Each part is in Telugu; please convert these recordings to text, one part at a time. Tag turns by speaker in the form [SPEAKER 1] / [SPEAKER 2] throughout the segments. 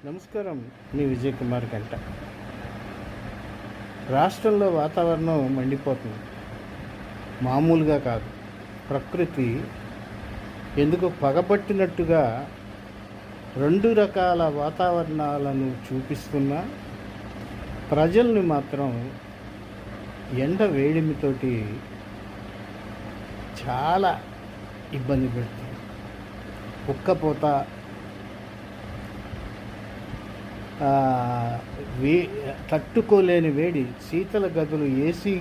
[SPEAKER 1] నమస్కారం. మీ విజయ్ కుమార్ గంట. రాష్ట్రంలో వాతావరణం మండిపోతుంది. మామూలుగా కాదు. ప్రకృతి ఎందుకు పగబట్టినట్టుగా రెండు రకాల వాతావరణాలను చూపిస్తున్నా ప్రజల్ని మాత్రం ఎండ వేడిమితోటి చాలా ఇబ్బంది పెడుతుంది. ఉక్కపోత, తట్టుకోలేని వేడి. శీతల గదులు ఏసీ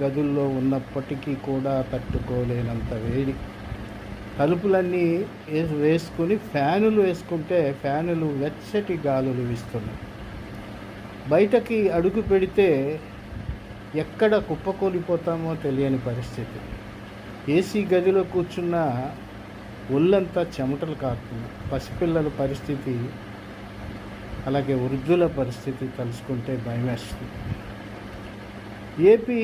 [SPEAKER 1] గదుల్లో ఉన్నప్పటికీ కూడా తట్టుకోలేనంత వేడి. తలుపులన్నీ వేసుకుని ఫ్యానులు వేసుకుంటే ఫ్యానులు వెచ్చటి గాలులు వీస్తున్నాయి. బయటకి అడుగు పెడితే ఎక్కడ కుప్పకూలిపోతామో తెలియని పరిస్థితి. ఏసీ గదిలో కూర్చున్న ఒళ్ళంతా చెమటలు కారుతుంది. పసిపిల్లల పరిస్థితి, అలాగే వృద్ధుల పరిస్థితి తలుచుకుంటే భయమేస్తుంది. ఏపీ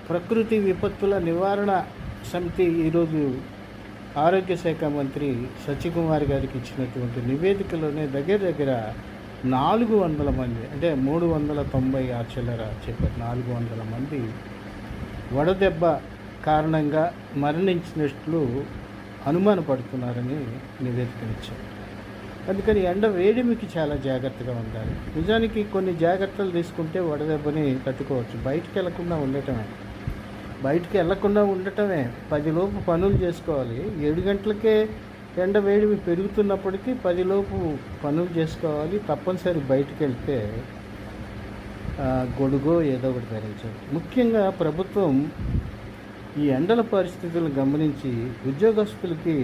[SPEAKER 1] ప్రకృతి విపత్తుల నివారణ సమితి ఈరోజు ఆరోగ్య శాఖ మంత్రి సత్యకుమార్ గారికి ఇచ్చినటువంటి నివేదికలోనే దగ్గర 400 మంది, అంటే 390 చిల్లర చెప్పారు, 400 మంది వడదెబ్బ కారణంగా మరణించినట్లు అనుమానపడుతున్నారని నివేదికనిచ్చారు. అందుకని ఎండ వేడిమికి చాలా జాగ్రత్తగా ఉండాలి. నిజానికి కొన్ని జాగ్రత్తలు తీసుకుంటే వడదెబ్బని తట్టుకోవచ్చు. బయటికి వెళ్లకుండా ఉండటమే 10 లోపు పనులు చేసుకోవాలి. 7 గంటలకే ఎండ వేడిమి పెరుగుతున్నప్పటికీ 10 లోపు పనులు చేసుకోవాలి. తప్పనిసరి బయటికి వెళ్తే గొడుగో ఏదో ఒకటి ధరించాలి. ముఖ్యంగా ప్రభుత్వం ఈ ఎండల పరిస్థితులను గమనించి ఉద్యోగస్తులకి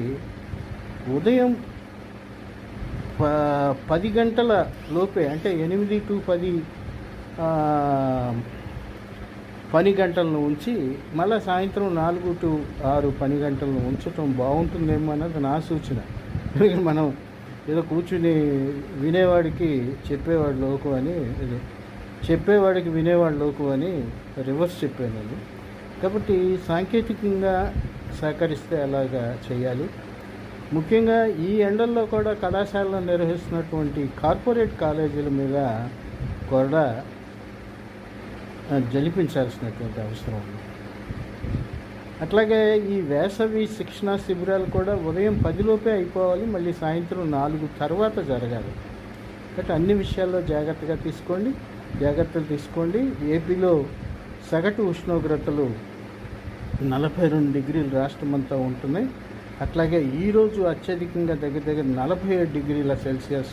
[SPEAKER 1] ఉదయం 10 గంటల లోపే, అంటే 8 to 10 పని గంటలను ఉంచి మళ్ళీ సాయంత్రం 4 to 6 పని గంటలను ఉంచడం బాగుంటుందేమో అన్నది నా సూచన. మనం ఏదో కూర్చుని వినేవాడికి చెప్పేవాడు లోకు అని, చెప్పేవాడికి వినేవాడు లోకు అని రివర్స్ చెప్పాను. కాబట్టి సాంకేతికంగా సహకరిస్తే అలాగా చేయాలి. ముఖ్యంగా ఈ ఎండల్లో కూడా కళాశాలలో నిర్వహిస్తున్నటువంటి కార్పొరేట్ కాలేజీల మీద కూడా జరిపించాల్సినటువంటి అవసరం ఉంది. అట్లాగే ఈ వేసవి శిక్షణా శిబిరాలు కూడా ఉదయం 10 లోపే అయిపోవాలి, మళ్ళీ సాయంత్రం 4 తర్వాత జరగాలి. కాబట్టి అన్ని విషయాల్లో జాగ్రత్తలు తీసుకోండి. ఏపీలో సగటు ఉష్ణోగ్రతలు 42 డిగ్రీలు రాష్ట్రమంతా ఉంటున్నాయి. అట్లాగే ఈరోజు అత్యధికంగా దగ్గర 47 డిగ్రీల సెల్సియస్